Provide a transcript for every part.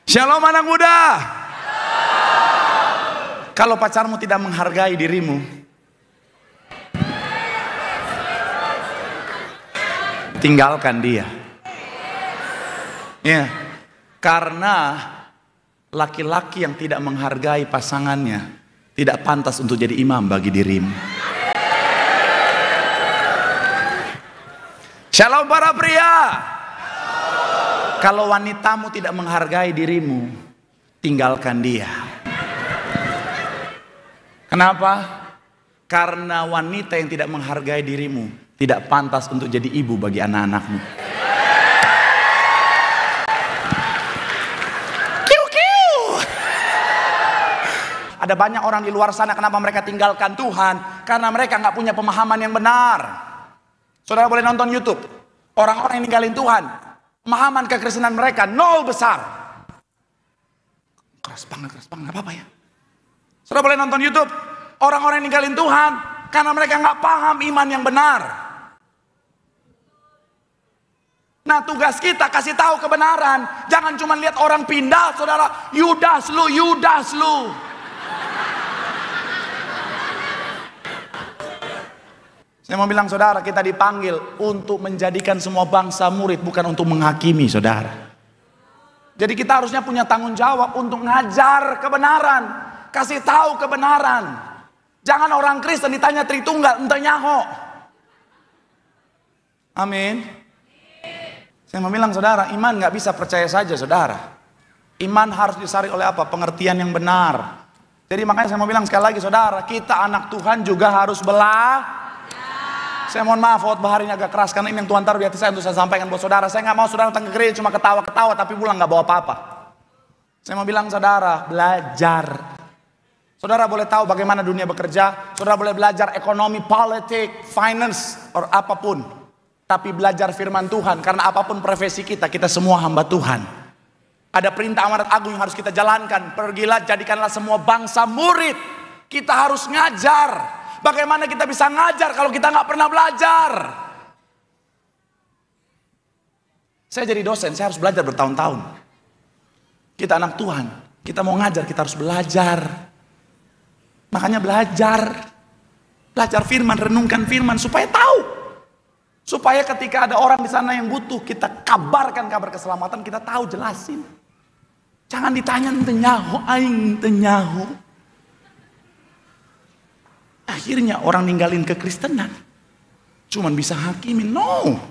Shalom anak muda. Kalau pacarmu tidak menghargai dirimu, tinggalkan dia. Ya, karena laki-laki yang tidak menghargai pasangannya tidak pantas untuk jadi imam bagi dirimu. Shalom para pria. Kalau wanitamu tidak menghargai dirimu, tinggalkan dia. Kenapa? Karena wanita yang tidak menghargai dirimu tidak pantas untuk jadi ibu bagi anak-anakmu. Ada banyak orang di luar sana, kenapa mereka tinggalkan Tuhan? Karena mereka nggak punya pemahaman yang benar. Saudara boleh nonton YouTube, orang-orang yang ninggalin Tuhan, pemahaman kekristenan mereka nol besar. Keras banget, nggak apa-apa ya. Saudara boleh nonton YouTube, orang-orang yang ninggalin Tuhan karena mereka nggak paham iman yang benar. Nah, tugas kita kasih tahu kebenaran. Jangan cuma lihat orang pindah, saudara. Yudas lu. Saya mau bilang saudara, kita dipanggil untuk menjadikan semua bangsa murid, bukan untuk menghakimi saudara. Jadi kita harusnya punya tanggung jawab untuk ngajar kebenaran, kasih tahu kebenaran. Jangan orang Kristen ditanya Tritunggal, ente nyaho. Amin. Saya mau bilang saudara, iman gak bisa percaya saja saudara. Iman harus disari oleh apa? Pengertian yang benar. Jadi makanya saya mau bilang sekali lagi saudara, kita anak Tuhan juga harus Saya mohon maaf khotbah hari ini agak keras karena ini yang Tuhan taruh di hati saya untuk saya sampaikan buat saudara. Saya nggak mau saudara datang ke gereja cuma ketawa-ketawa tapi pulang nggak bawa apa-apa. Saya mau bilang saudara, belajar. Saudara boleh tahu bagaimana dunia bekerja. Saudara boleh belajar ekonomi, politik, finance, atau apapun. Tapi belajar firman Tuhan, karena apapun profesi kita, kita semua hamba Tuhan. Ada perintah amanat agung yang harus kita jalankan. Pergilah, jadikanlah semua bangsa murid. Kita harus ngajar. Bagaimana kita bisa ngajar kalau kita nggak pernah belajar? Saya jadi dosen, saya harus belajar bertahun-tahun. Kita anak Tuhan, kita mau ngajar, kita harus belajar. Makanya belajar firman, renungkan firman supaya tahu. Supaya ketika ada orang di sana yang butuh, kita kabarkan kabar keselamatan, kita tahu, jelasin. Jangan ditanya tenyaho, aing tenyaho. Akhirnya orang ninggalin kekristenan, cuman bisa hakimin. No,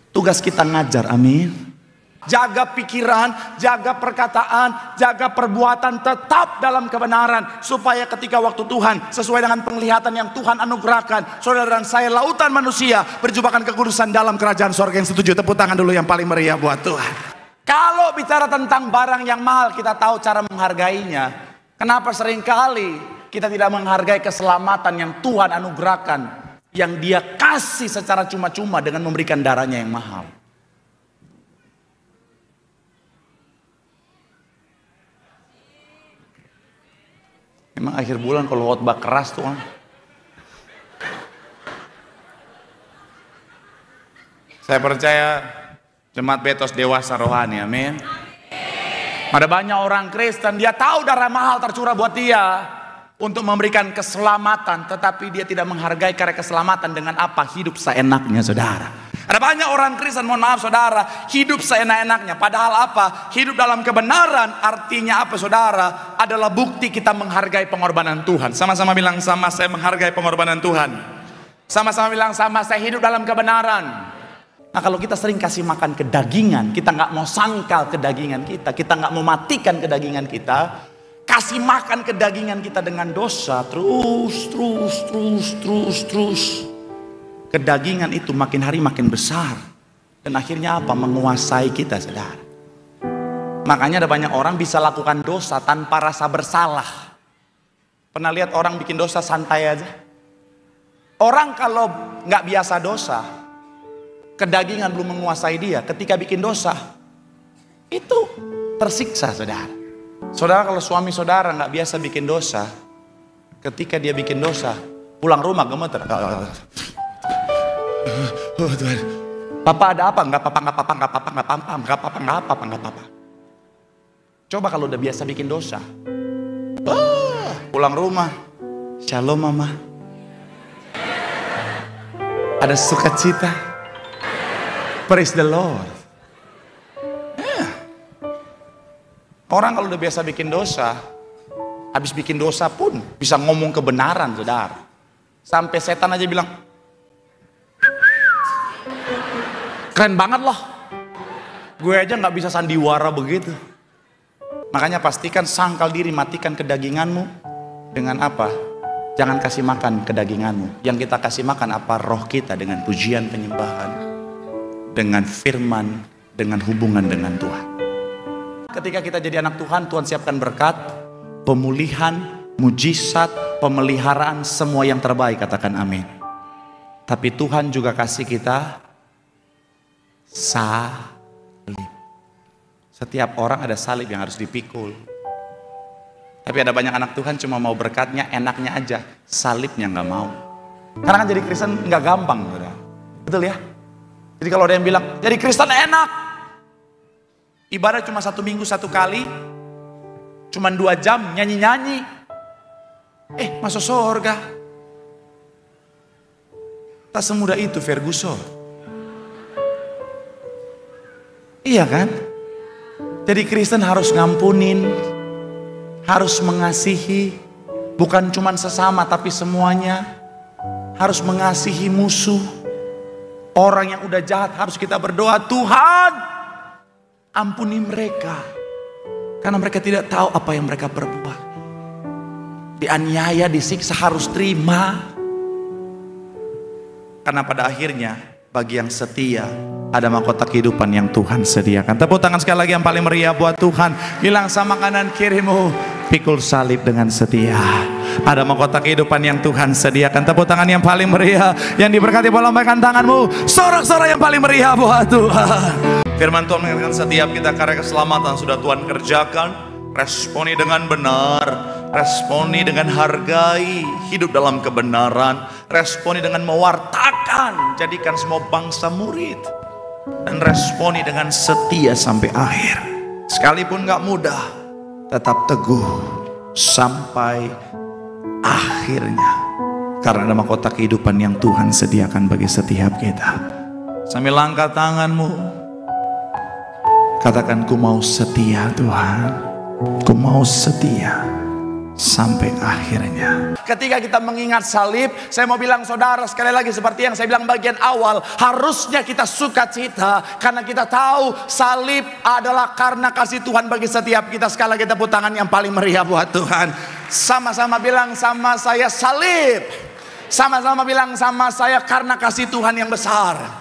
tugas kita ngajar. Amin. Jaga pikiran, jaga perkataan, jaga perbuatan, tetap dalam kebenaran, supaya ketika waktu Tuhan sesuai dengan penglihatan yang Tuhan anugerahkan, saudara dan saya lautan manusia berjumpakan kekudusan dalam kerajaan sorga. Yang setuju tepuk tangan dulu yang paling meriah buat Tuhan. Kalau bicara tentang barang yang mahal, kita tahu cara menghargainya. Kenapa seringkali kita tidak menghargai keselamatan yang Tuhan anugerahkan, yang Dia kasih secara cuma-cuma dengan memberikan darahnya yang mahal. Emang akhir bulan kalau khotbah keras tuh. Saya percaya jemaat Betos dewasa rohani, amin. Ada banyak orang Kristen, dia tahu darah mahal tercurah buat dia untuk memberikan keselamatan, tetapi dia tidak menghargai karya keselamatan dengan apa? Hidup seenaknya saudara. Ada banyak orang Kristen, mohon maaf saudara, hidup seenak-enaknya. Padahal apa? Hidup dalam kebenaran artinya apa saudara? Adalah bukti kita menghargai pengorbanan Tuhan. Sama-sama bilang, sama saya menghargai pengorbanan Tuhan. Sama-sama bilang, sama saya hidup dalam kebenaran. Nah, kalau kita sering kasih makan kedagingan, kita nggak mau sangkal kedagingan kita nggak mau matikan kedagingan kita, kasih makan kedagingan kita dengan dosa, terus. Kedagingan itu makin hari makin besar. Dan akhirnya apa? Menguasai kita, saudara. Makanya ada banyak orang bisa lakukan dosa tanpa rasa bersalah. Pernah lihat orang bikin dosa santai aja? Orang kalau nggak biasa dosa, kedagingan belum menguasai dia, ketika bikin dosa, itu tersiksa, saudara. Saudara, kalau suami saudara nggak biasa bikin dosa, ketika dia bikin dosa, pulang rumah gemeter. Oh Tuhan, papa ada apa? Nggak papa. Coba kalau udah biasa bikin dosa. Pulang rumah, shalom mama. Ada sukacita. Praise the Lord. Orang kalau udah biasa bikin dosa, habis bikin dosa pun bisa ngomong kebenaran, saudara. Sampai setan aja bilang, keren banget loh. Gue aja nggak bisa sandiwara begitu. Makanya pastikan sangkal diri, matikan kedaginganmu. Dengan apa? Jangan kasih makan kedaginganmu. Yang kita kasih makan apa? Roh kita, dengan pujian penyembahan, dengan firman, dengan hubungan dengan Tuhan. Ketika kita jadi anak Tuhan, Tuhan siapkan berkat, pemulihan, mujizat, pemeliharaan, semua yang terbaik, katakan amin. Tapi Tuhan juga kasih kita salib. Setiap orang ada salib yang harus dipikul. Tapi ada banyak anak Tuhan cuma mau berkatnya, enaknya aja, salibnya nggak mau. Karena kan jadi Kristen nggak gampang, saudara. Betul ya? Jadi kalau ada yang bilang jadi Kristen enak, ibadah cuma 1 minggu 1 kali, cuma 2 jam nyanyi-nyanyi, masuk surga. Tak semudah itu Ferguson. Iya kan? Jadi Kristen harus ngampunin, harus mengasihi, bukan cuma sesama tapi semuanya. Harus mengasihi musuh. Orang yang udah jahat harus kita berdoa, Tuhan ampuni mereka, karena mereka tidak tahu apa yang mereka perbuat. Dianiaya, disiksa, harus terima. Karena pada akhirnya bagi yang setia ada mahkota kehidupan yang Tuhan sediakan. Tepuk tangan sekali lagi yang paling meriah buat Tuhan. Bilang sama kanan kirimu, pikul salib dengan setia. Ada mahkota kehidupan yang Tuhan sediakan. Tepuk tangan yang paling meriah. Yang diberkati, boleh lambaikan tanganmu. Sorak-sorak yang paling meriah buat Tuhan. Firman Tuhan mengatakan setiap kita karya keselamatan sudah Tuhan kerjakan. Responi dengan benar, responi dengan hargai, hidup dalam kebenaran, responi dengan mewartakan, jadikan semua bangsa murid, dan responi dengan setia sampai akhir. Sekalipun gak mudah, tetap teguh sampai akhirnya, karena ada mahkota kehidupan yang Tuhan sediakan bagi setiap kita. Sambil angkat tanganmu, katakan, ku mau setia Tuhan, ku mau setia sampai akhirnya. Ketika kita mengingat salib, saya mau bilang saudara, sekali lagi seperti yang saya bilang bagian awal, harusnya kita sukacita karena kita tahu salib adalah karena kasih Tuhan bagi setiap kita. Sekali lagi tepuk tangan yang paling meriah buat Tuhan. Sama-sama bilang sama saya, salib. Sama-sama bilang sama saya, karena kasih Tuhan yang besar.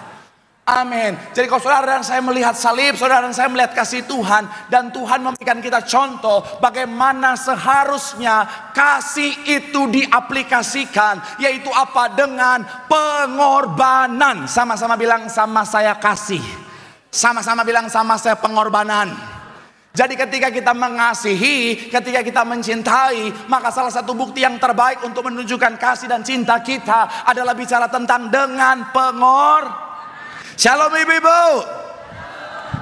Amin. Jadi kalau saudara dan saya melihat salib, saudara dan saya melihat kasih Tuhan, dan Tuhan memberikan kita contoh bagaimana seharusnya kasih itu diaplikasikan, yaitu apa? Dengan pengorbanan. Sama-sama bilang sama saya kasih. Sama-sama bilang sama saya pengorbanan. Jadi ketika kita mengasihi, ketika kita mencintai, maka salah satu bukti yang terbaik untuk menunjukkan kasih dan cinta kita adalah bicara tentang dengan pengorbanan. Shalom ibu-ibu.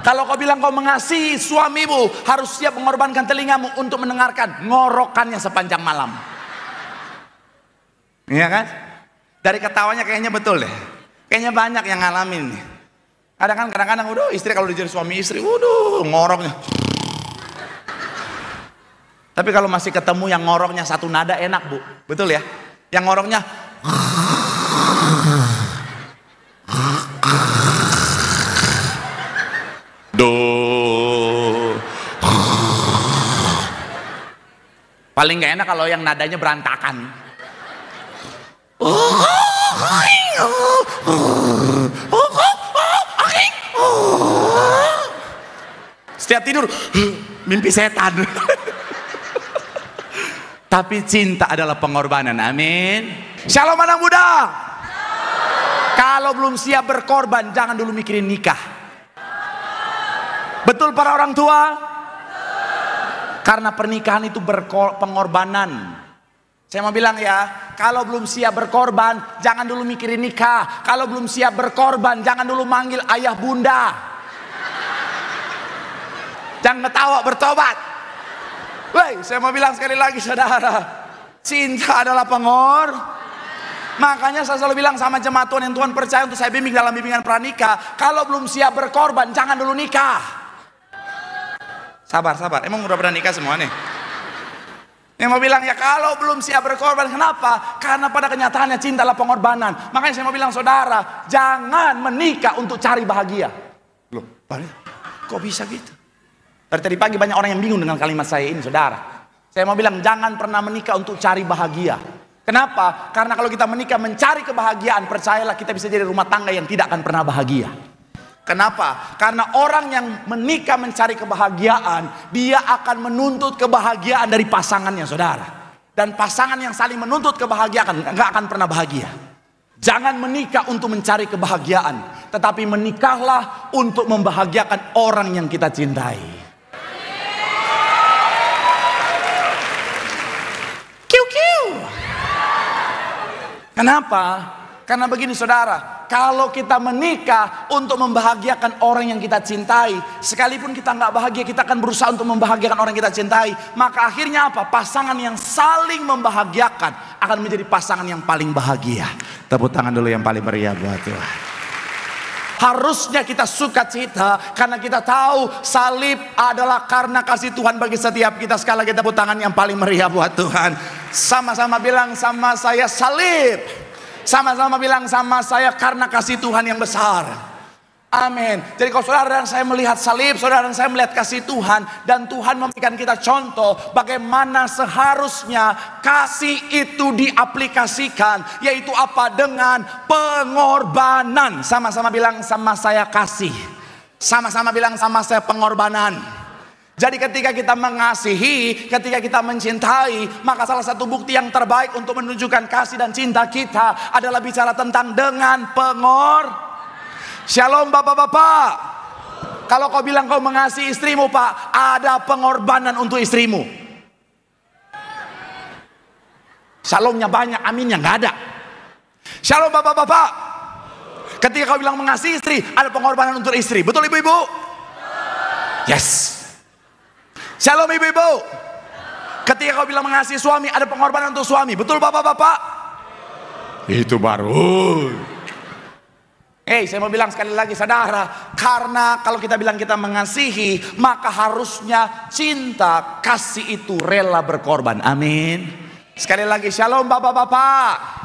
Kalau kau bilang kau mengasihi suamimu, harus siap mengorbankan telingamu untuk mendengarkan ngorokannya sepanjang malam. Iya kan? Dari ketawanya kayaknya betul deh. Kayaknya banyak yang ngalamin nih. Kadang-kadang istri kalau jadi suami istri, ngoroknya. Tapi kalau masih ketemu yang ngoroknya satu nada, enak bu. Betul ya? Yang ngoroknya paling gak enak kalau yang nadanya berantakan. Setiap tidur mimpi setan. Tapi cinta adalah pengorbanan. Amin. Shalom anak muda. Kalau belum siap berkorban, jangan dulu mikirin nikah. Betul para orang tua? Karena pernikahan itu pengorbanan. Saya mau bilang ya, kalau belum siap berkorban, jangan dulu mikirin nikah. Kalau belum siap berkorban, jangan dulu manggil ayah bunda. Jangan ketawa, bertobat. Hai, saya mau bilang sekali lagi saudara, cinta adalah Makanya saya selalu bilang sama jemaat Tuhan yang Tuhan percaya untuk saya bimbing dalam bimbingan pranikah, kalau belum siap berkorban, jangan dulu nikah. Sabar, emang udah pernah nikah semua nih? Yang mau bilang ya kalau belum siap berkorban, kenapa? Karena pada kenyataannya cinta adalah pengorbanan. Makanya saya mau bilang saudara, jangan menikah untuk cari bahagia. Loh, kok bisa gitu? Dari tadi pagi banyak orang yang bingung dengan kalimat saya ini saudara. Saya mau bilang jangan pernah menikah untuk cari bahagia. Kenapa? Karena kalau kita menikah mencari kebahagiaan, percayalah kita bisa jadi rumah tangga yang tidak akan pernah bahagia. Kenapa? Karena orang yang menikah mencari kebahagiaan, dia akan menuntut kebahagiaan dari pasangannya saudara. Dan pasangan yang saling menuntut kebahagiaan nggak akan pernah bahagia. Jangan menikah untuk mencari kebahagiaan, tetapi menikahlah untuk membahagiakan orang yang kita cintai. Kenapa? Karena begini saudara, kalau kita menikah untuk membahagiakan orang yang kita cintai, sekalipun kita nggak bahagia, kita akan berusaha untuk membahagiakan orang yang kita cintai. Maka akhirnya apa? Pasangan yang saling membahagiakan akan menjadi pasangan yang paling bahagia. Tepuk tangan dulu yang paling meriah buat Tuhan. Harusnya kita sukacita karena kita tahu salib adalah karena kasih Tuhan bagi setiap kita. Sekali lagi tepuk tangan yang paling meriah buat Tuhan. Sama-sama bilang sama saya salib. Sama-sama bilang sama saya karena kasih Tuhan yang besar. Amin. Jadi kalau saudara dan saya melihat salib, saudara dan saya melihat kasih Tuhan, dan Tuhan memberikan kita contoh bagaimana seharusnya kasih itu diaplikasikan, yaitu apa? Dengan pengorbanan. Sama-sama bilang sama saya kasih. Sama-sama bilang sama saya pengorbanan. Jadi ketika kita mengasihi, ketika kita mencintai, maka salah satu bukti yang terbaik untuk menunjukkan kasih dan cinta kita adalah bicara tentang dengan Shalom bapak-bapak. Kalau kau bilang kau mengasihi istrimu pak, ada pengorbanan untuk istrimu. Shalomnya banyak, aminnya nggak ada. Shalom bapak-bapak. Ketika kau bilang mengasihi istri, ada pengorbanan untuk istri. Betul ibu-ibu? Yes. Shalom ibu-ibu. Ketika kau bilang mengasihi suami, ada pengorbanan untuk suami. Betul bapak-bapak? Itu baru. Saya mau bilang sekali lagi saudara, karena kalau kita bilang kita mengasihi, maka harusnya cinta, kasih itu rela berkorban. Amin. Sekali lagi shalom bapak-bapak.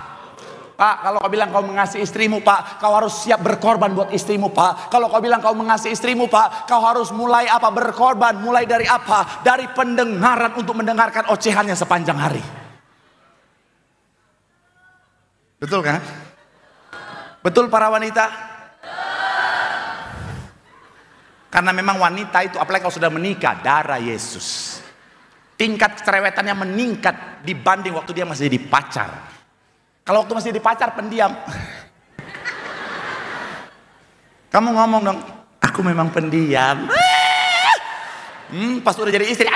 Pak, kalau kau bilang kau mengasihi istrimu pak, kau harus siap berkorban buat istrimu pak. Kalau kau bilang kau mengasihi istrimu pak, kau harus mulai apa? Berkorban. Mulai dari apa? Dari pendengaran untuk mendengarkan ocehannya sepanjang hari. Betul kan? Betul para wanita? Karena memang wanita itu, apalagi kalau sudah menikah, darah Yesus, tingkat cerewetannya meningkat dibanding waktu dia masih jadi pacar. Kalau waktu masih jadi pacar pendiam. Kamu ngomong dong, aku memang pendiam. Pas udah jadi istri,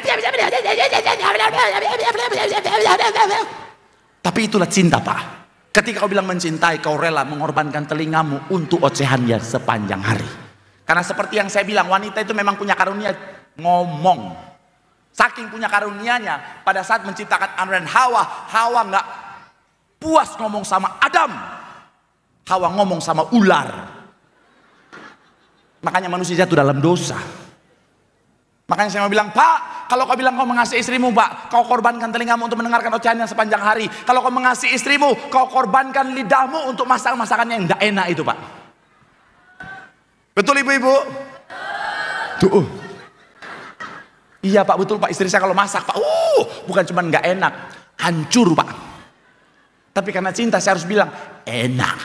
tapi itulah cinta pak. Ketika kau bilang mencintai, kau rela mengorbankan telingamu untuk ocehannya sepanjang hari. Karena seperti yang saya bilang, wanita itu memang punya karunia ngomong. Saking punya karunianya, pada saat menciptakan Adam dan Hawa, Hawa nggak puas ngomong sama Adam, Hawa ngomong sama ular. Makanya manusia jatuh dalam dosa. Makanya saya mau bilang, pak, kalau kau bilang kau mengasihi istrimu pak, kau korbankan telingamu untuk mendengarkan ocehannya sepanjang hari. Kalau kau mengasihi istrimu, kau korbankan lidahmu untuk masakan-masakannya yang tidak enak itu pak. Betul ibu-ibu? Tuh. Iya pak, betul pak, istri saya kalau masak pak, bukan cuma nggak enak, hancur pak. Tapi karena cinta saya harus bilang enak.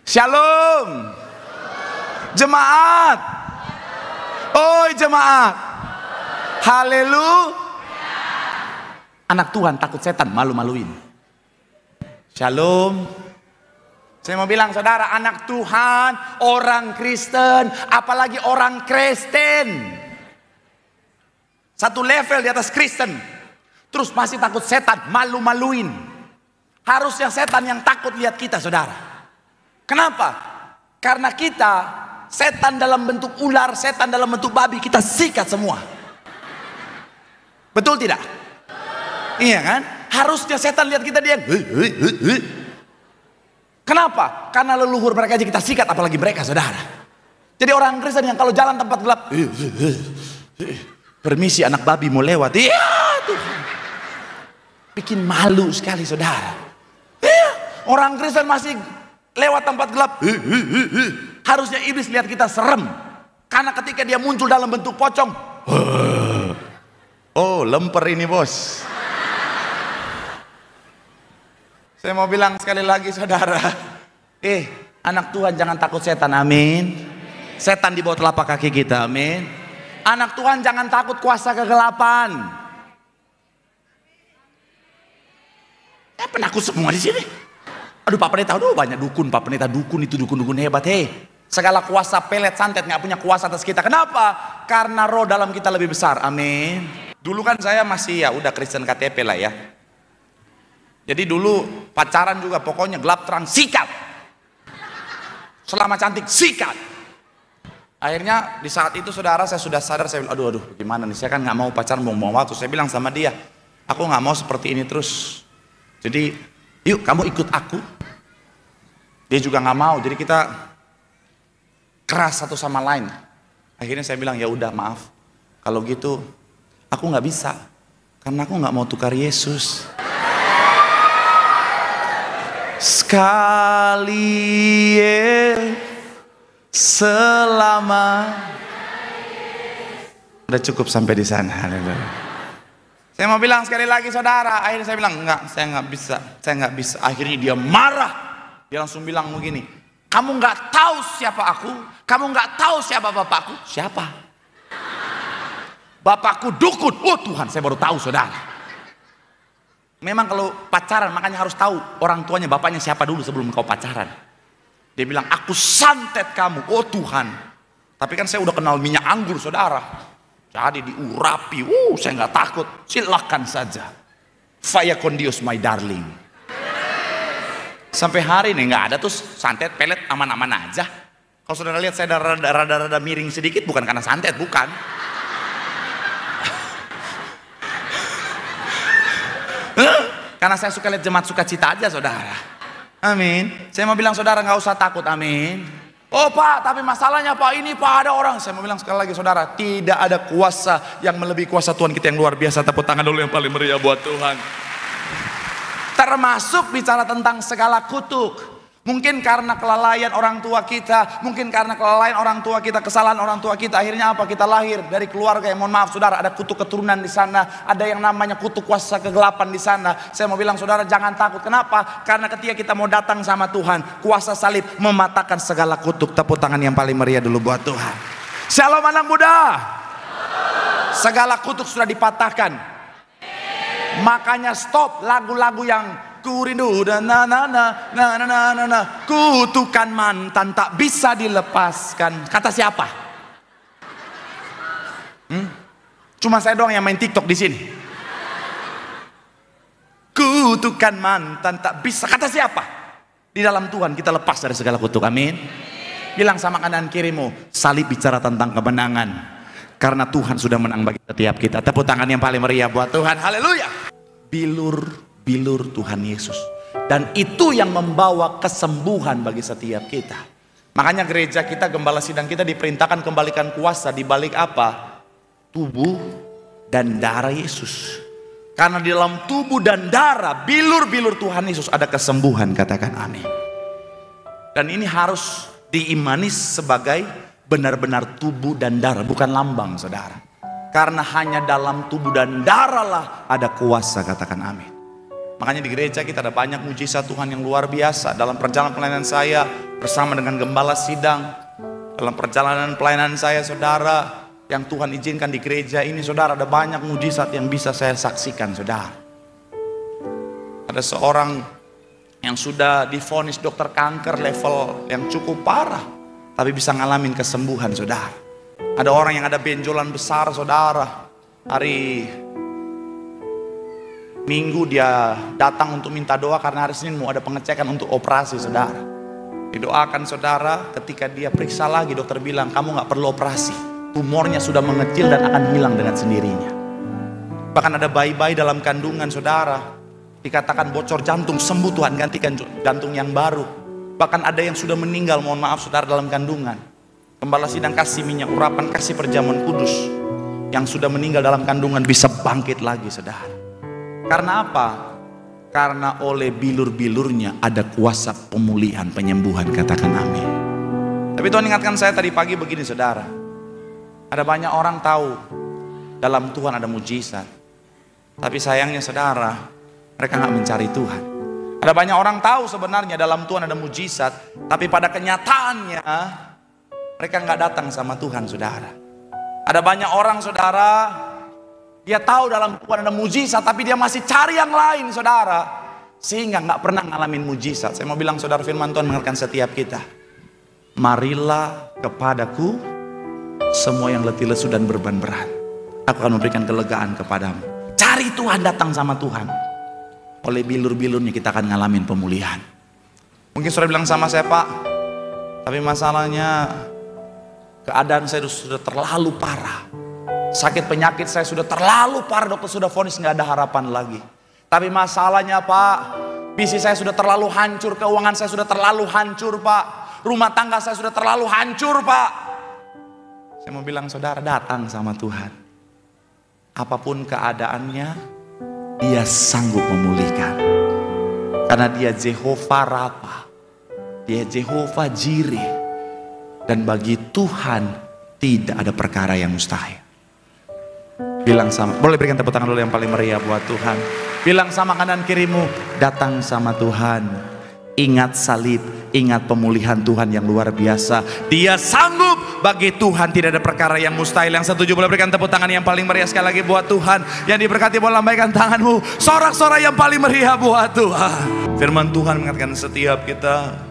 Shalom jemaat. Oi jemaat. Haleluya. Anak Tuhan takut setan, malu-maluin. Shalom. Saya mau bilang saudara, anak Tuhan, orang Kristen, apalagi orang Kristen, satu level di atas Kristen, terus masih takut setan, malu-maluin. Harusnya setan yang takut lihat kita saudara. Kenapa? Karena kita, setan dalam bentuk ular, setan dalam bentuk babi, kita sikat semua. Betul tidak? Iya kan? Harusnya setan lihat kita dia. Kenapa? Karena leluhur mereka aja kita sikat, apalagi mereka, saudara. Jadi orang Kristen yang kalau jalan tempat gelap, permisi anak babi mau lewat, iya Tuhan, bikin malu sekali, saudara. Iya, orang Kristen masih lewat tempat gelap, harusnya iblis lihat kita serem. Karena ketika dia muncul dalam bentuk pocong, oh lemper ini bos. Saya mau bilang sekali lagi, saudara, anak Tuhan jangan takut setan, amin. Setan di bawah telapak kaki kita, amin. Anak Tuhan jangan takut kuasa kegelapan. Penakut semua di sini. Aduh Pak Pendeta, aduh banyak dukun, Pak Pendeta, dukun itu dukun-dukun hebat. Segala kuasa pelet santet nggak punya kuasa atas kita. Kenapa? Karena roh dalam kita lebih besar, amin. Dulu kan saya masih ya udah Kristen KTP lah ya. Jadi dulu pacaran juga pokoknya gelap terang sikat. Selama cantik sikat. Akhirnya di saat itu saudara saya sudah sadar, saya bilang aduh gimana nih, saya kan nggak mau pacaran buang-buang waktu. Saya bilang sama dia, aku nggak mau seperti ini terus. Jadi yuk kamu ikut aku. Dia juga nggak mau, jadi kita keras satu sama lain. Akhirnya saya bilang ya udah maaf, kalau gitu aku nggak bisa, karena aku nggak mau tukar Yesus. Sekali selama, udah cukup sampai di sana. Saya mau bilang sekali lagi saudara, akhirnya saya bilang enggak, saya nggak bisa. Akhirnya dia marah, dia langsung bilang begini, kamu nggak tahu siapa aku, kamu nggak tahu siapa bapakku. Siapa? Bapakku dukun. Oh Tuhan, saya baru tahu saudara. Memang kalau pacaran makanya harus tahu orang tuanya, bapaknya siapa dulu sebelum kau pacaran. Dia bilang aku santet kamu. Oh Tuhan. Tapi kan saya udah kenal minyak anggur saudara. Jadi diurapi. Saya nggak takut. Silakan saja. Faya kondios my darling. Sampai hari ini nggak ada tuh santet pelet, aman-aman aja. Kalau saudara lihat saya rada-rada miring sedikit, bukan karena santet, bukan. Karena saya suka lihat jemaat sukacita aja saudara. Amin. Saya mau bilang saudara nggak usah takut, amin. Oh Pak, tapi masalahnya Pak ini Pak ada orang. Saya mau bilang sekali lagi saudara, tidak ada kuasa yang melebihi kuasa Tuhan kita yang luar biasa. Tepuk tangan dulu yang paling meriah buat Tuhan. Termasuk bicara tentang segala kutuk. Mungkin karena kelalaian orang tua kita, mungkin karena kelalaian orang tua kita, kesalahan orang tua kita, akhirnya apa? Kita lahir dari keluarga yang, mohon maaf saudara, ada kutuk keturunan di sana, ada yang namanya kutuk kuasa kegelapan di sana. Saya mau bilang saudara jangan takut. Kenapa? Karena ketika kita mau datang sama Tuhan, kuasa salib mematahkan segala kutuk. Tepuk tangan yang paling meriah dulu buat Tuhan. Shalom anak muda. Segala kutuk sudah dipatahkan. Makanya stop lagu-lagu yang ku rindu dan kutukan mantan tak bisa dilepaskan. Kata siapa? Cuma saya doang yang main TikTok di sini. Kutukan mantan tak bisa. Kata siapa? Di dalam Tuhan kita lepas dari segala kutuk. Amin. Bilang sama kanan kirimu, salib bicara tentang kemenangan. Karena Tuhan sudah menang bagi setiap kita. Tepuk tangan yang paling meriah buat Tuhan. Haleluya. Bilur Tuhan Yesus, dan itu yang membawa kesembuhan bagi setiap kita. Makanya gereja kita, gembala sidang kita diperintahkan kembalikan kuasa di balik apa? Tubuh dan darah Yesus. Karena di dalam tubuh dan darah bilur Tuhan Yesus ada kesembuhan. Katakan amin. Dan ini harus diimani sebagai benar-benar tubuh dan darah, bukan lambang saudara. Karena hanya dalam tubuh dan darah lah ada kuasa. Katakan amin. Makanya di gereja kita ada banyak mujizat Tuhan yang luar biasa. Dalam perjalanan pelayanan saya bersama dengan gembala sidang, dalam perjalanan pelayanan saya saudara, yang Tuhan izinkan di gereja ini saudara, ada banyak mujizat yang bisa saya saksikan saudara. Ada seorang yang sudah divonis dokter kanker level yang cukup parah, tapi bisa ngalamin kesembuhan saudara. Ada orang yang ada benjolan besar saudara, hari Minggu dia datang untuk minta doa karena hari Senin mau ada pengecekan untuk operasi saudara. Didoakan saudara, ketika dia periksa lagi dokter bilang kamu gak perlu operasi, tumornya sudah mengecil dan akan hilang dengan sendirinya. Bahkan ada bayi-bayi dalam kandungan saudara, dikatakan bocor jantung, sembuh Tuhan, gantikan jantung yang baru. Bahkan ada yang sudah meninggal, mohon maaf saudara, dalam kandungan. Gembala sidang kasih minyak urapan, kasih perjamuan kudus. Yang sudah meninggal dalam kandungan bisa bangkit lagi saudara. Karena apa? Karena oleh bilur-bilurnya ada kuasa pemulihan, penyembuhan, katakan amin. Tapi Tuhan ingatkan saya tadi pagi begini saudara. Ada banyak orang tahu dalam Tuhan ada mujizat. Tapi sayangnya saudara, mereka nggak mencari Tuhan. Ada banyak orang tahu sebenarnya dalam Tuhan ada mujizat, tapi pada kenyataannya mereka nggak datang sama Tuhan saudara. Ada banyak orang saudara, dia tahu dalam Tuhan ada mujizat, tapi dia masih cari yang lain saudara, sehingga nggak pernah ngalamin mujizat. Saya mau bilang saudara, firman Tuhan mengingatkan setiap kita, marilah kepadaku semua yang letih lesu dan beban berat, aku akan memberikan kelegaan kepadamu. Cari Tuhan, datang sama Tuhan. Oleh bilur-bilurnya kita akan ngalamin pemulihan. Mungkin saudara bilang sama saya, Pak, tapi masalahnya keadaan saya sudah terlalu parah. Sakit penyakit saya sudah terlalu parah, dokter sudah vonis nggak ada harapan lagi. Tapi masalahnya Pak, bisnis saya sudah terlalu hancur, keuangan saya sudah terlalu hancur Pak, rumah tangga saya sudah terlalu hancur Pak. Saya mau bilang saudara, datang sama Tuhan. Apapun keadaannya, Dia sanggup memulihkan. Karena Dia Jehovah Rafa, Dia Jehovah Jireh. Dan bagi Tuhan tidak ada perkara yang mustahil. Bilang sama, boleh berikan tepuk tangan dulu yang paling meriah buat Tuhan. Bilang sama kanan kirimu, datang sama Tuhan. Ingat salib, ingat pemulihan Tuhan yang luar biasa. Dia sanggup, bagi Tuhan tidak ada perkara yang mustahil. Yang setuju boleh berikan tepuk tangan yang paling meriah sekali lagi buat Tuhan. Yang diberkati boleh lambaikan tanganmu, sorak-sorak yang paling meriah buat Tuhan. Firman Tuhan mengingatkan setiap kita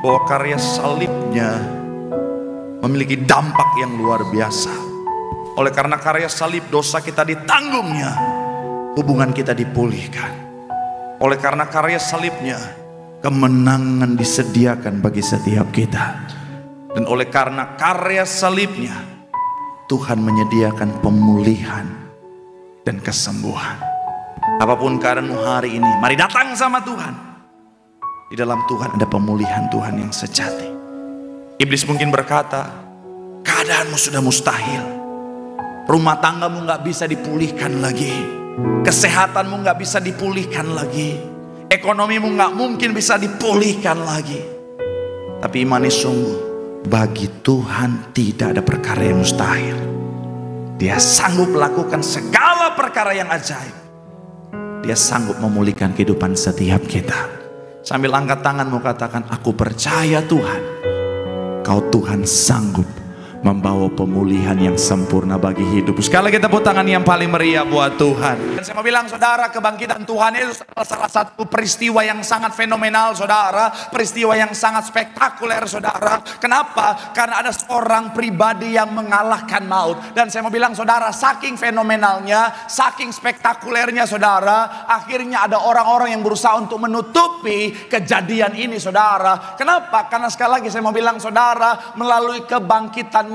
bahwa karya salibnya memiliki dampak yang luar biasa. Oleh karena karya salib, dosa kita ditanggungnya, hubungan kita dipulihkan. Oleh karena karya salibnya, kemenangan disediakan bagi setiap kita. Dan oleh karena karya salibnya, Tuhan menyediakan pemulihan dan kesembuhan. Apapun keadaanmu hari ini, mari datang sama Tuhan. Di dalam Tuhan ada pemulihan Tuhan yang sejati. Iblis mungkin berkata, keadaanmu sudah mustahil, rumah tanggamu gak bisa dipulihkan lagi, kesehatanmu gak bisa dipulihkan lagi, ekonomimu gak mungkin bisa dipulihkan lagi. Tapi imani sungguh, bagi Tuhan tidak ada perkara yang mustahil. Dia sanggup melakukan segala perkara yang ajaib. Dia sanggup memulihkan kehidupan setiap kita. Sambil angkat tanganmu katakan, aku percaya Tuhan, Kau Tuhan sanggup membawa pemulihan yang sempurna bagi hidup. Sekali lagi tepuk tangan yang paling meriah buat Tuhan. Dan saya mau bilang saudara, kebangkitan Tuhan itu salah satu peristiwa yang sangat fenomenal saudara, peristiwa yang sangat spektakuler saudara. Kenapa? Karena ada seorang pribadi yang mengalahkan maut. Dan saya mau bilang saudara, saking fenomenalnya, saking spektakulernya saudara, akhirnya ada orang-orang yang berusaha untuk menutupi kejadian ini saudara. Kenapa? Karena sekali lagi saya mau bilang saudara, melalui kebangkitan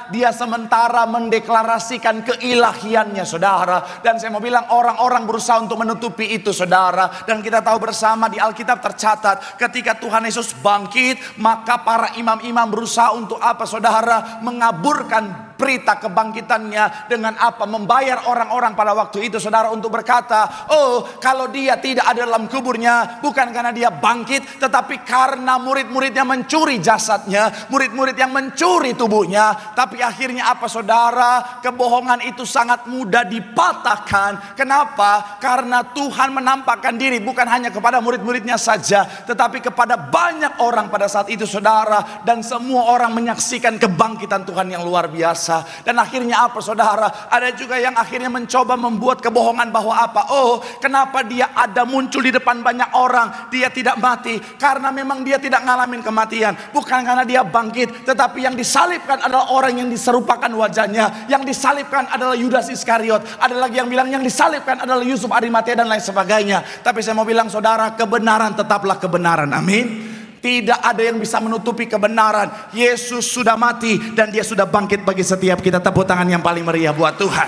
dia sementara mendeklarasikan keilahiannya saudara. Dan saya mau bilang orang-orang berusaha untuk menutupi itu saudara. Dan kita tahu bersama di Alkitab tercatat, ketika Tuhan Yesus bangkit, maka para imam-imam berusaha untuk apa saudara? Mengaburkan berita kebangkitannya dengan apa? Membayar orang-orang pada waktu itu saudara untuk berkata, oh kalau dia tidak ada dalam kuburnya, bukan karena dia bangkit, tetapi karena murid-muridnya mencuri jasadnya, murid-murid yang mencuri tubuhnya. Tapi akhirnya apa saudara? Kebohongan itu sangat mudah dipatahkan. Kenapa? Karena Tuhan menampakkan diri bukan hanya kepada murid-muridnya saja, tetapi kepada banyak orang pada saat itu saudara. Dan semua orang menyaksikan kebangkitan Tuhan yang luar biasa. Dan akhirnya apa saudara? Ada juga yang akhirnya mencoba membuat kebohongan bahwa apa? Oh, kenapa dia ada muncul di depan banyak orang, dia tidak mati? Karena memang dia tidak ngalamin kematian. Bukan karena dia bangkit, tetapi yang disalibkan adalah orang yang diserupakan wajahnya. Yang disalibkan adalah Yudas Iskariot. Ada lagi yang bilang yang disalibkan adalah Yusuf Arimatea dan lain sebagainya. Tapi saya mau bilang saudara, kebenaran tetaplah kebenaran. Amin. Tidak ada yang bisa menutupi kebenaran. Yesus sudah mati dan dia sudah bangkit bagi setiap kita. Tepuk tangan yang paling meriah buat Tuhan.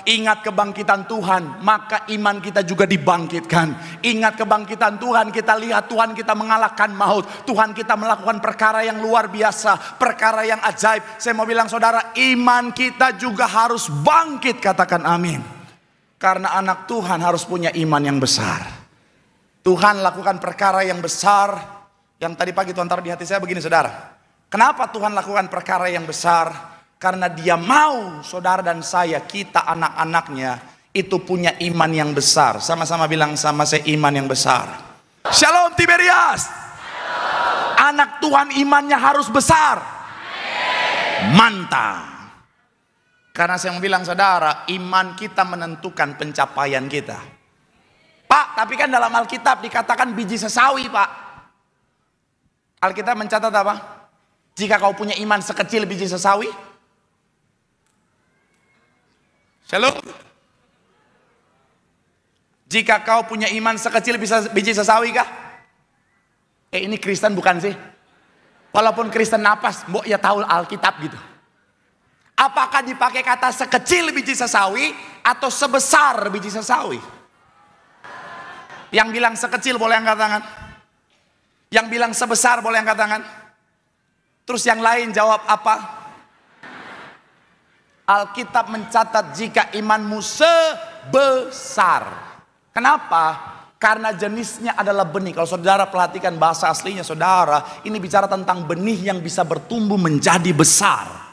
ingat kebangkitan Tuhan, maka iman kita juga dibangkitkan. Ingat kebangkitan Tuhan, kita lihat Tuhan kita mengalahkan maut. Tuhan kita melakukan perkara yang luar biasa, perkara yang ajaib. Saya mau bilang saudara, iman kita juga harus bangkit, katakan amin. Karena anak Tuhan harus punya iman yang besar. Tuhan lakukan perkara yang besar. Yang tadi pagi Tuhan taruh di hati saya begini saudara. Kenapa Tuhan lakukan perkara yang besar? Karena dia mau saudara dan saya, kita anak-anaknya itu punya iman yang besar. Sama-sama bilang sama saya, iman yang besar. Shalom Tiberias. Anak Tuhan imannya harus besar. Mantap. Karena saya mau bilang saudara, iman kita menentukan pencapaian kita. Pak, tapi kan dalam Alkitab dikatakan biji sesawi, Pak. Alkitab mencatat apa? Jika kau punya iman sekecil biji sesawi. Shalom. Jika kau punya iman sekecil bisa biji sesawi kah? Ini Kristen bukan sih? Walaupun Kristen napas, mbok ya tahu Alkitab gitu. Apakah dipakai kata sekecil biji sesawi atau sebesar biji sesawi? Yang bilang sekecil boleh angkat tangan. Yang bilang sebesar boleh angkat tangan. Terus yang lain jawab apa? Alkitab mencatat jika imanmu sebesar. Kenapa? Karena jenisnya adalah benih. Kalau saudara perhatikan bahasa aslinya saudara, ini bicara tentang benih yang bisa bertumbuh menjadi besar.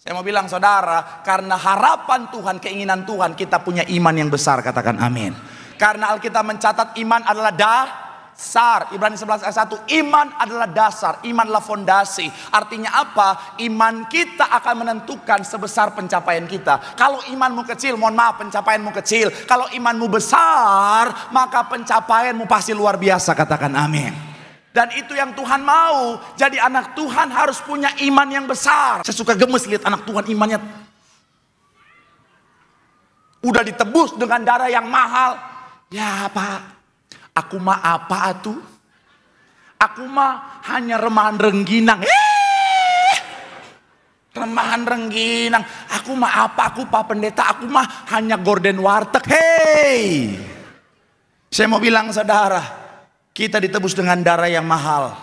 Saya mau bilang saudara, karena harapan Tuhan, keinginan Tuhan, kita punya iman yang besar, katakan amin. Karena Alkitab mencatat iman adalah dasar. Ibrani 11 ayat 1, iman adalah dasar, iman adalah fondasi. Artinya apa? Iman kita akan menentukan sebesar pencapaian kita. Kalau imanmu kecil, mohon maaf, pencapaianmu kecil. Kalau imanmu besar, maka pencapaianmu pasti luar biasa, katakan amin. Dan itu yang Tuhan mau. Jadi anak Tuhan harus punya iman yang besar. Saya suka gemes lihat anak Tuhan imannya udah ditebus dengan darah yang mahal. Ya Pak, aku mah apa atuh? Aku mah hanya remahan rengginang. Remahan rengginang. Aku mah apa? Aku Pak Pendeta. Aku mah hanya gorden warteg. Hei, saya mau bilang saudara, kita ditebus dengan darah yang mahal.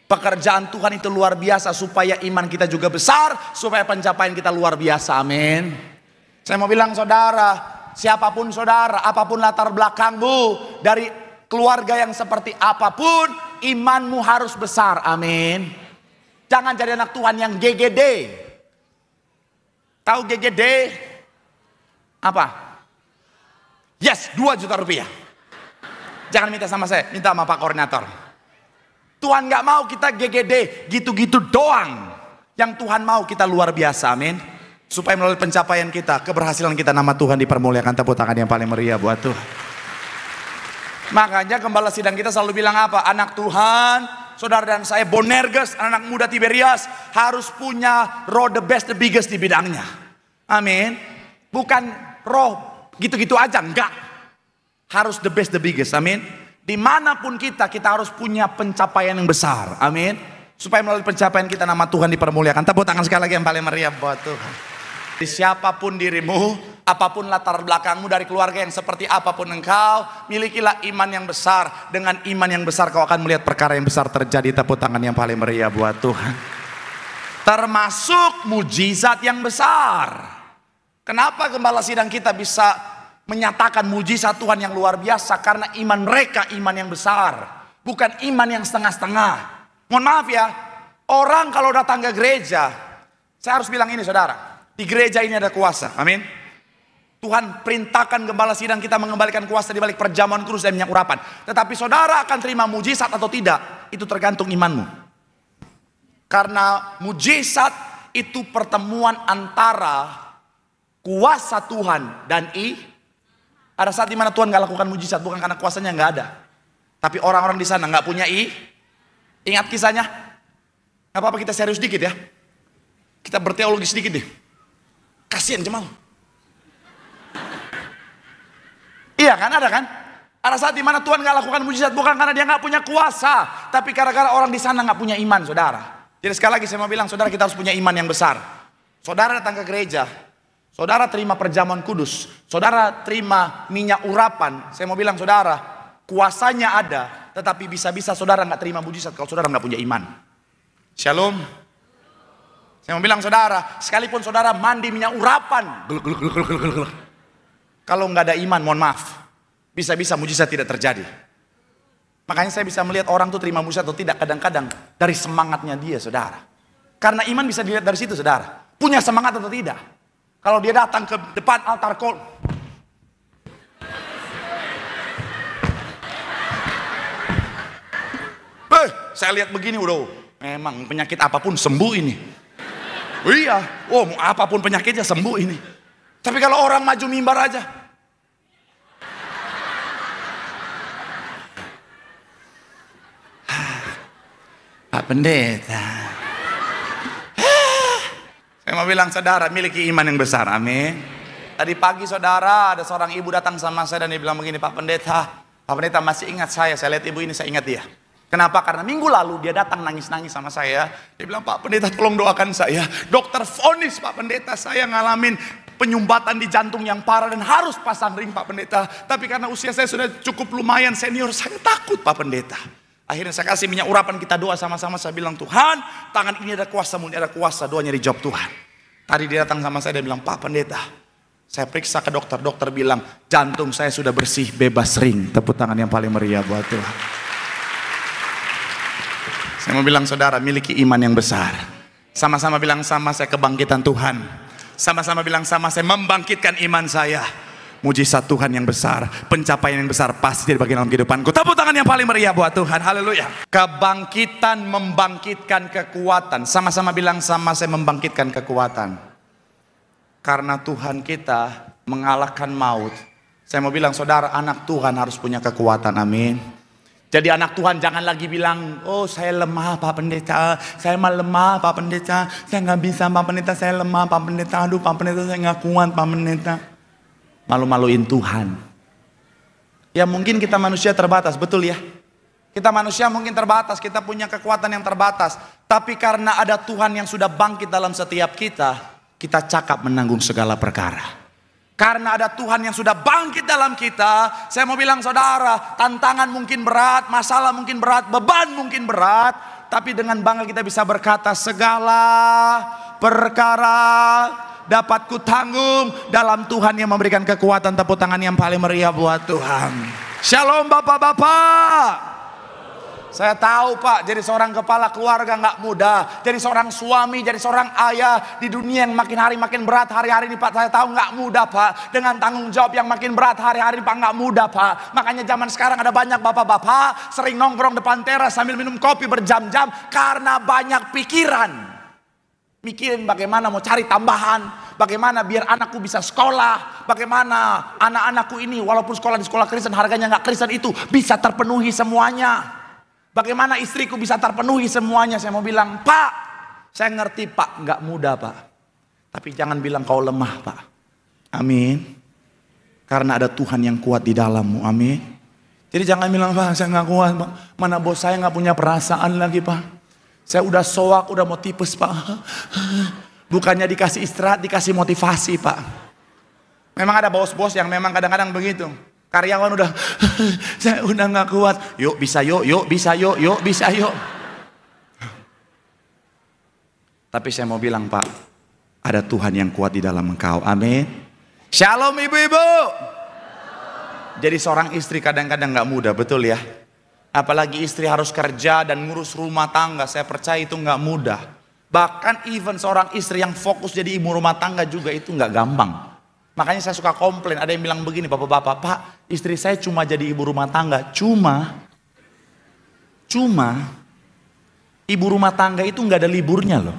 Pekerjaan Tuhan itu luar biasa supaya iman kita juga besar, supaya pencapaian kita luar biasa. Amin. Saya mau bilang saudara, siapapun saudara, apapun latar belakangmu, dari keluarga yang seperti apapun, imanmu harus besar. Amin. Jangan jadi anak Tuhan yang GGD. Tahu GGD? Apa? Yes, 2 juta rupiah. Jangan minta sama saya, minta sama Pak Koordinator. Tuhan gak mau kita GGD, gitu-gitu doang. Yang Tuhan mau kita luar biasa, amin. Supaya melalui pencapaian kita, keberhasilan kita, nama Tuhan dipermuliakan. Tepuk tangan yang paling meriah buat Tuhan. Makanya gembala sidang kita selalu bilang apa? Anak Tuhan, saudara dan saya, Bonerges, anak muda Tiberias, harus punya roh the best, the biggest di bidangnya. Amin. Bukan roh gitu-gitu aja, enggak. Harus the best, the biggest, amin. Dimanapun kita harus punya pencapaian yang besar, amin. Supaya melalui pencapaian kita nama Tuhan dipermuliakan. Tepuk tangan sekali lagi yang paling meriah buat Tuhan. Siapapun dirimu, apapun latar belakangmu, dari keluarga yang seperti apapun engkau, milikilah iman yang besar. Dengan iman yang besar kau akan melihat perkara yang besar terjadi. Tepuk tangan yang paling meriah buat Tuhan. Termasuk mujizat yang besar. Kenapa gembala sidang kita bisa menyatakan mujizat Tuhan yang luar biasa? Karena iman mereka iman yang besar, bukan iman yang setengah-setengah. Mohon maaf ya, orang kalau datang ke gereja, saya harus bilang ini saudara, di gereja ini ada kuasa, amin. Tuhan perintahkan gembala sidang kita mengembalikan kuasa di balik perjamuan kudus dan minyak urapan. Tetapi saudara akan terima mujizat atau tidak, itu tergantung imanmu. Karena mujizat itu pertemuan antara kuasa Tuhan dan ada saat dimana Tuhan gak lakukan mujizat, bukan karena kuasanya gak ada, tapi orang-orang di sana gak punya Ingat kisahnya? Gak apa-apa kita serius dikit ya. Kita berteologi sedikit deh. Kasian Jamal. Iya kan, ada kan? Ada saat dimana Tuhan gak lakukan mujizat, bukan karena dia gak punya kuasa, tapi gara-gara orang di sana gak punya iman, saudara. Jadi sekali lagi saya mau bilang, saudara, kita harus punya iman yang besar. Saudara datang ke gereja, Saudara terima perjamuan kudus, saudara terima minyak urapan. Saya mau bilang saudara, kuasanya ada, tetapi bisa-bisa saudara nggak terima mujizat kalau saudara nggak punya iman. Shalom. Saya mau bilang saudara, sekalipun saudara mandi minyak urapan, kalau nggak ada iman, mohon maaf, bisa-bisa mujizat tidak terjadi. Makanya saya bisa melihat orang tuh terima mujizat atau tidak kadang-kadang dari semangatnya dia, saudara. Karena iman bisa dilihat dari situ, saudara. Punya semangat atau tidak. Kalau dia datang ke depan altar call, saya lihat begini, udah memang penyakit apapun sembuh ini. Iya, oh apapun penyakitnya sembuh ini. Tapi kalau orang maju mimbar aja, Pak Pendeta, saya mau bilang saudara miliki iman yang besar, amin. Tadi pagi saudara ada seorang ibu datang sama saya dan dia bilang begini, Pak Pendeta masih ingat saya lihat ibu ini, saya ingat dia. Kenapa? Karena minggu lalu dia datang nangis-nangis sama saya. Dia bilang, Pak Pendeta tolong doakan saya. Dokter vonis Pak Pendeta saya ngalamin penyumbatan di jantung yang parah dan harus pasang ring Pak Pendeta. Tapi karena usia saya sudah cukup lumayan senior, saya takut Pak Pendeta. Akhirnya saya kasih minyak urapan, kita doa sama-sama. Saya bilang, Tuhan tangan ini ada kuasa, mulut ada kuasa, doanya dijawab Tuhan. Tadi dia datang sama saya, dia bilang, Pak Pendeta saya periksa ke dokter, dokter bilang jantung saya sudah bersih, bebas ring. Tepuk tangan yang paling meriah buat Tuhan. Saya mau bilang saudara miliki iman yang besar. Sama-sama bilang sama saya kebangkitan Tuhan. Sama-sama bilang sama saya membangkitkan iman saya. Mujizat Tuhan yang besar, pencapaian yang besar pasti jadi bagian dalam kehidupanku. Tepuk tangan yang paling meriah buat Tuhan. Haleluya. Kebangkitan membangkitkan kekuatan. Sama-sama bilang sama saya membangkitkan kekuatan. Karena Tuhan kita mengalahkan maut. Saya mau bilang saudara, anak Tuhan harus punya kekuatan. Amin. Jadi anak Tuhan jangan lagi bilang, oh saya lemah Pak Pendeta, saya mah lemah Pak Pendeta, saya nggak bisa Pak Pendeta, saya lemah Pak Pendeta, aduh Pak Pendeta saya nggak kuat Pak Pendeta. Malu-maluin Tuhan. Ya mungkin kita manusia terbatas, betul ya. Kita manusia mungkin terbatas, kita punya kekuatan yang terbatas. Tapi karena ada Tuhan yang sudah bangkit dalam setiap kita, kita cakap menanggung segala perkara. Karena ada Tuhan yang sudah bangkit dalam kita, saya mau bilang saudara, tantangan mungkin berat, masalah mungkin berat, beban mungkin berat, tapi dengan bangga kita bisa berkata segala perkara dapat kutanggung dalam Tuhan yang memberikan kekuatan. Tepuk tangan yang paling meriah buat Tuhan. Shalom bapak-bapak. Saya tahu Pak, jadi seorang kepala keluarga nggak mudah. Jadi seorang suami, jadi seorang ayah di dunia yang makin hari makin berat. Hari-hari ini Pak, saya tahu nggak mudah Pak. Dengan tanggung jawab yang makin berat hari-hari Pak, nggak mudah Pak. Makanya zaman sekarang ada banyak bapak-bapak sering nongkrong depan teras sambil minum kopi berjam-jam karena banyak pikiran. Mikirin bagaimana mau cari tambahan, bagaimana biar anakku bisa sekolah, bagaimana anak-anakku ini walaupun sekolah di sekolah Kristen harganya nggak Kristen itu bisa terpenuhi semuanya. Bagaimana istriku bisa terpenuhi semuanya. Saya mau bilang, Pak, saya ngerti Pak, nggak mudah Pak. Tapi jangan bilang kau lemah Pak. Amin. Karena ada Tuhan yang kuat di dalammu. Amin. Jadi jangan bilang, Pak saya nggak kuat Pak. Mana bos saya nggak punya perasaan lagi Pak. Saya udah soak, udah mau tipes Pak. Bukannya dikasih istirahat, dikasih motivasi Pak. Memang ada bos-bos yang memang kadang-kadang begitu. Karyawan udah, saya udah nggak kuat. Yuk bisa yuk, yuk bisa yuk, yuk bisa yuk. Tapi saya mau bilang Pak, ada Tuhan yang kuat di dalam engkau. Amin. Shalom ibu-ibu. Jadi seorang istri kadang-kadang nggak mudah, betul ya. Apalagi istri harus kerja dan ngurus rumah tangga. Saya percaya itu nggak mudah. Bahkan even seorang istri yang fokus jadi ibu rumah tangga juga itu nggak gampang. Makanya saya suka komplain, ada yang bilang begini, bapak-bapak, Pak, istri saya cuma jadi ibu rumah tangga. Cuma, ibu rumah tangga itu nggak ada liburnya loh.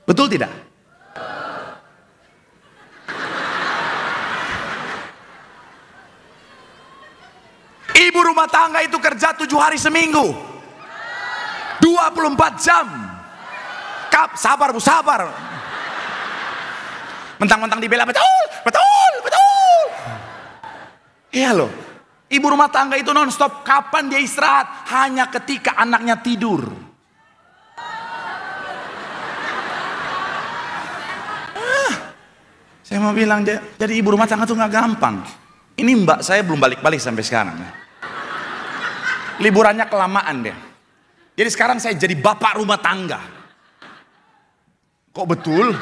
Betul tidak? Ibu rumah tangga itu kerja 7 hari seminggu. 24 jam. Sabar bu, sabar. Mentang-mentang dibela, betul. Iya loh. Ibu rumah tangga itu non-stop. Kapan dia istirahat? Hanya ketika anaknya tidur. Saya mau bilang, jadi ibu rumah tangga tuh nggak gampang. Ini mbak saya belum balik-balik sampai sekarang. Liburannya kelamaan deh. Jadi sekarang saya jadi bapak rumah tangga. Kok betul?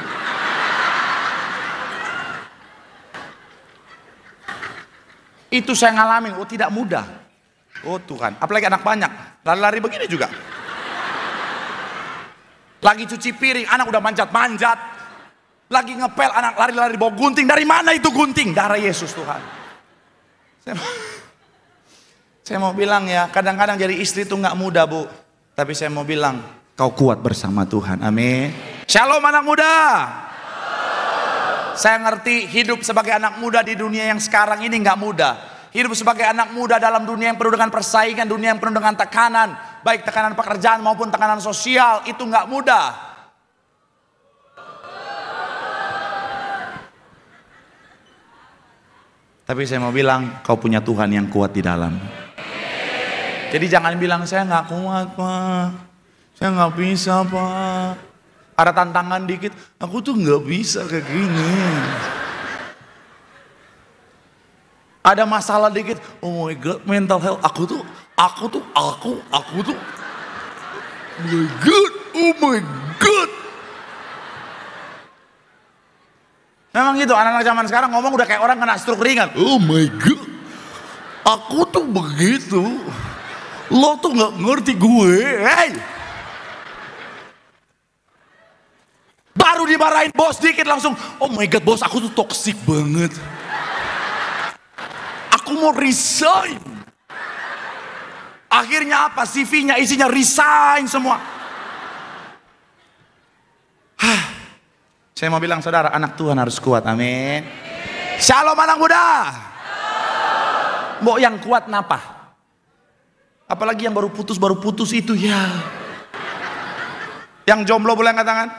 Itu saya ngalamin, oh tidak mudah. Oh Tuhan, apalagi anak banyak, lari-lari begini juga. Lagi cuci piring, anak udah manjat-manjat. Lagi ngepel, anak lari-lari bawa gunting. Dari mana itu gunting? Darah Yesus Tuhan. Saya mau bilang ya, kadang-kadang jadi istri itu nggak mudah bu. Tapi saya mau bilang, kau kuat bersama Tuhan, amin. Shalom anak muda. Saya ngerti hidup sebagai anak muda di dunia yang sekarang ini nggak mudah. Hidup sebagai anak muda dalam dunia yang penuh dengan persaingan, dunia yang penuh dengan tekanan, baik tekanan pekerjaan maupun tekanan sosial, itu nggak mudah. Tapi saya mau bilang, kau punya Tuhan yang kuat di dalam. Jadi jangan bilang, saya nggak kuat pak, saya nggak bisa pak. Ada tantangan dikit, aku tuh nggak bisa kayak gini. Ada masalah dikit, oh my god, mental health, aku tuh, oh my god. Memang gitu, anak-anak zaman sekarang ngomong udah kayak orang kena stroke ringan. Oh my god, aku tuh begitu, lo tuh nggak ngerti gue, hey. Baru dimarahin bos dikit langsung, oh my god bos, aku tuh toksik banget. Aku mau resign. Akhirnya apa? CV-nya isinya resign semua. Saya mau bilang saudara, anak Tuhan harus kuat, amin. Shalom anak muda. Mau yang kuat napa? Apalagi yang baru putus itu ya. Yang jomblo boleh angkat tangan?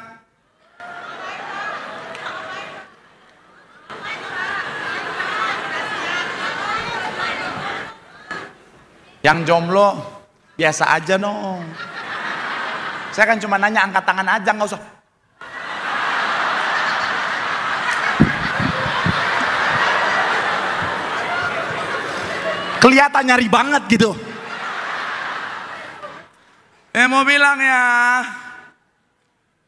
Yang jomblo biasa aja dong. Saya kan cuma nanya, angkat tangan aja, nggak usah. Kelihatan nyari banget gitu. Mau bilang ya,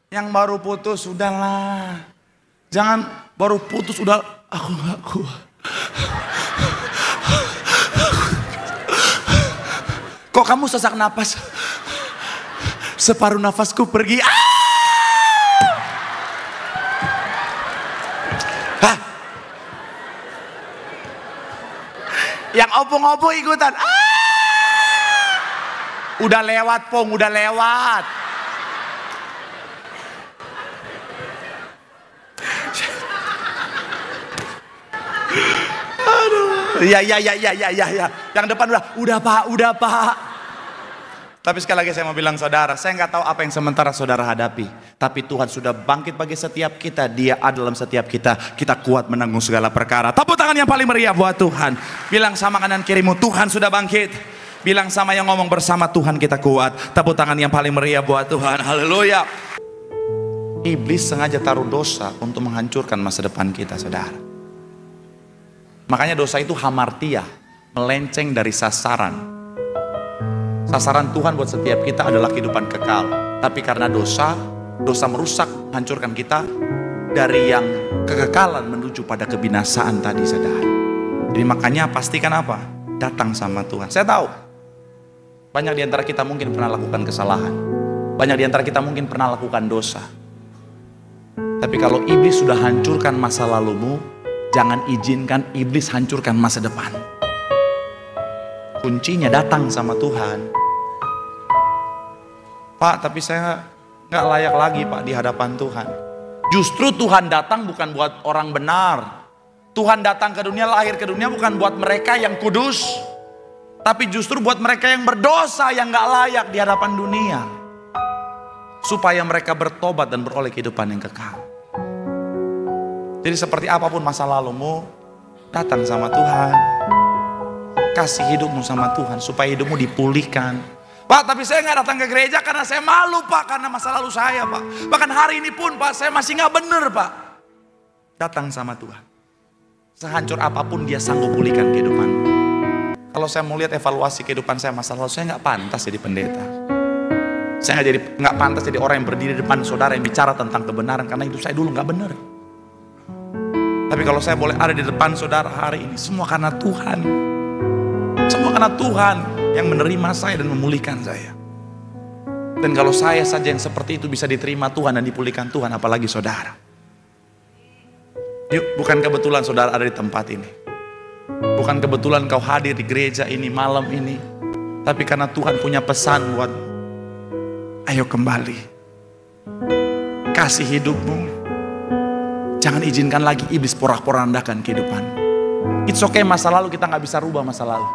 yang baru putus udahlah. Jangan baru putus udah, aku nggak kuat. Kok kamu sesak napas? Separuh nafasku pergi. Yang opo-opo ikutan. Udah lewat pong, udah lewat. Aduh. Ya. Yang depan udah pak. Tapi sekali lagi saya mau bilang saudara, saya nggak tahu apa yang sementara saudara hadapi. Tapi Tuhan sudah bangkit bagi setiap kita. Dia ada dalam setiap kita. Kita kuat menanggung segala perkara. Tepuk tangan yang paling meriah buat Tuhan. Bilang sama kanan kirimu, Tuhan sudah bangkit. Bilang sama yang ngomong, bersama Tuhan kita kuat. Tepuk tangan yang paling meriah buat Tuhan. Haleluya. Iblis sengaja taruh dosa untuk menghancurkan masa depan kita, saudara. Makanya dosa itu hamartia, melenceng dari sasaran. Sasaran Tuhan buat setiap kita adalah kehidupan kekal. Tapi karena dosa merusak, hancurkan kita dari yang kekekalan menuju pada kebinasaan tadi, saudara. Jadi makanya pastikan apa? Datang sama Tuhan. Saya tahu banyak di antara kita mungkin pernah lakukan kesalahan. Banyak di antara kita mungkin pernah lakukan dosa. Tapi kalau iblis sudah hancurkan masa lalumu, jangan izinkan iblis hancurkan masa depan. Kuncinya datang sama Tuhan. Pak, tapi saya nggak layak lagi Pak di hadapan Tuhan. Justru Tuhan datang bukan buat orang benar. Tuhan datang ke dunia, lahir ke dunia bukan buat mereka yang kudus, tapi justru buat mereka yang berdosa, yang nggak layak di hadapan dunia, supaya mereka bertobat dan beroleh kehidupan yang kekal. Jadi seperti apapun masa lalumu, datang sama Tuhan. Kasih hidupmu sama Tuhan supaya hidupmu dipulihkan. Pak, tapi saya nggak datang ke gereja karena saya malu Pak, karena masa lalu saya Pak. Bahkan hari ini pun Pak, saya masih nggak bener Pak. datang sama Tuhan. Sehancur apapun dia sanggup pulihkan kehidupan. Kalau saya mau lihat evaluasi kehidupan saya masa lalu, saya nggak pantas jadi pendeta. Saya nggak pantas jadi orang yang berdiri di depan saudara yang bicara tentang kebenaran, karena hidup saya dulu nggak benar. Tapi kalau saya boleh ada di depan saudara hari ini, semua karena Tuhan. Semua karena Tuhan yang menerima saya dan memulihkan saya. Dan kalau saya saja yang seperti itu bisa diterima Tuhan dan dipulihkan Tuhan, apalagi saudara. Yuk, bukan kebetulan saudara ada di tempat ini. Bukan kebetulan kau hadir di gereja ini malam ini. Tapi karena Tuhan punya pesan buat, ayo kembali. Kasih hidupmu. Jangan izinkan lagi iblis porak-porandakan kehidupan. It's okay, masa lalu kita nggak bisa rubah masa lalu.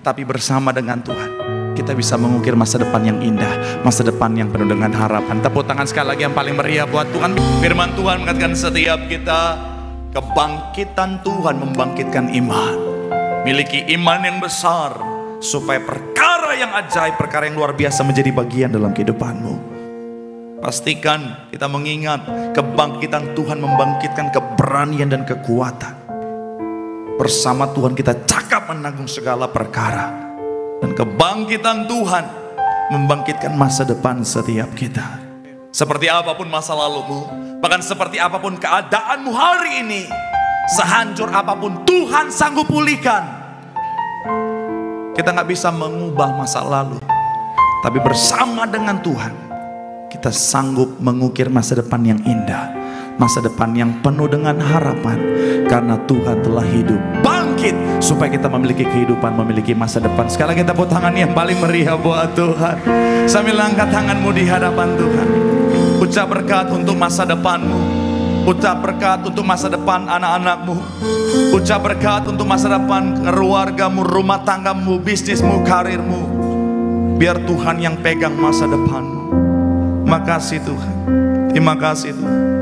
Tetapi bersama dengan Tuhan, kita bisa mengukir masa depan yang indah, masa depan yang penuh dengan harapan. Tepuk tangan sekali lagi yang paling meriah buat Tuhan. Firman Tuhan mengatakan setiap kita, kebangkitan Tuhan membangkitkan iman. Miliki iman yang besar, supaya perkara yang ajaib, perkara yang luar biasa menjadi bagian dalam kehidupanmu. Pastikan kita mengingat kebangkitan Tuhan membangkitkan keberanian dan kekuatan. Bersama Tuhan kita cakap menanggung segala perkara. Dan kebangkitan Tuhan membangkitkan masa depan setiap kita. Seperti apapun masa lalumu, bahkan seperti apapun keadaanmu hari ini, sehancur apapun Tuhan sanggup pulihkan. Kita nggak bisa mengubah masa lalu, tapi bersama dengan Tuhan kita sanggup mengukir masa depan yang indah, masa depan yang penuh dengan harapan, karena Tuhan telah hidup, bangkit, supaya kita memiliki kehidupan, memiliki masa depan. Sekali lagi tepuk tangan yang paling meriah buat Tuhan. Sambil angkat tanganmu di hadapan Tuhan, ucap berkat untuk masa depanmu, ucap berkat untuk masa depan anak-anakmu, ucap berkat untuk masa depan keluargamu, rumah tanggamu, bisnismu, karirmu. Biar Tuhan yang pegang masa depanmu. Makasih Tuhan, terima kasih Tuhan.